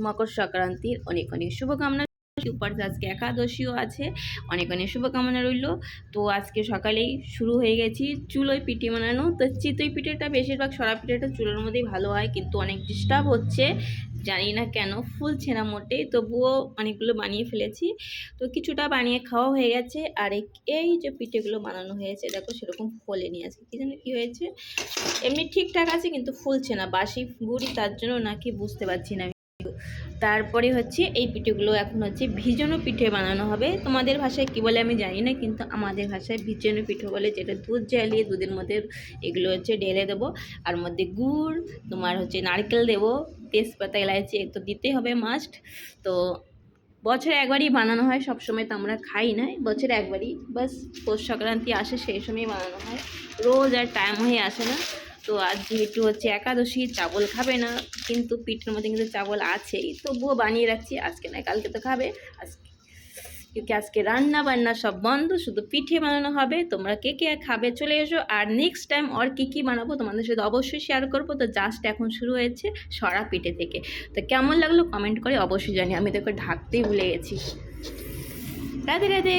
মকর সংক্রান্তির অনেক অনেক শুভকামনা। উপর আজকে একাদশীও আছে, অনেক অনেক শুভকামনা রইল। তো আজকে সকালেই শুরু হয়ে গেছি চুলোয় পিঠে বানানো। তো চিতই পিঠেটা বেশিরভাগ সরা পিঠেটা চুলোর মধ্যেই ভালো হয়, কিন্তু অনেক ডিস্টার্ব হচ্ছে, জানি না কেন ফুলছে না মোটেই। তবুও অনেকগুলো বানিয়ে ফেলেছি, তো কিছুটা বানিয়ে খাওয়া হয়ে গেছে। আর এই যে পিঠেগুলো বানানো হয়েছে দেখো সেরকম ফোলেনি আজকে, কি জানি কি হয়েছে। এমনি ঠিকঠাক আছে কিন্তু ফুলছে না, বাসি গুড়ি তার জন্য নাকি বুঝতে পারছি না। তারপরে হচ্ছে এই পিঠেগুলো এখন হচ্ছে ভিজানো পিঠে বানানো হবে। তোমাদের ভাষায় কি বলে আমি জানি না, কিন্তু আমাদের ভাষায় ভিজানো পিঠে বলে, যেটা দুধ জ্বালিয়ে দুধের মধ্যে এগুলো হচ্ছে ঢেলে দেবো, আর মধ্যে গুড় তোমার হচ্ছে নারকেল দেবো, তেজপাতা এলাচি তো দিতে হবে মাস্ট। তো বছরে একবারই বানানো হয়, সবসময় তো আমরা খাই না, বছরে একবারই বাস পৌষ সংক্রান্তি আসে সেই সময়ই বানানো হয়, রোজ আর টাইম হয়ে আসে না। তো আজ যেহেতু হচ্ছে একাদশী, চাবল খাবে না, কিন্তু পিঠের মধ্যে কিন্তু চাবল আছেই, তবুও বানিয়ে রাখছি, আজকে না কালকে তো খাবে। আজকে क्योंकि আজকে রান্না বান্না সব বন্ধ, শুধু পিঠে বানানো হবে। তোমরা কে কে খাবে চলে এসো, আর নেক্সট টাইম আর কী বানাবো তোমাদের সাথে অবশ্যই শেয়ার করবো। তো জাস্ট এখন শুরু হয়েছে সরা পিঠে থেকে। তো কেমন লাগলো কমেন্ট করে অবশ্যই জানি, আমি তোকে ঢাকতেই ভুলে গেছি। রাধে রাধে।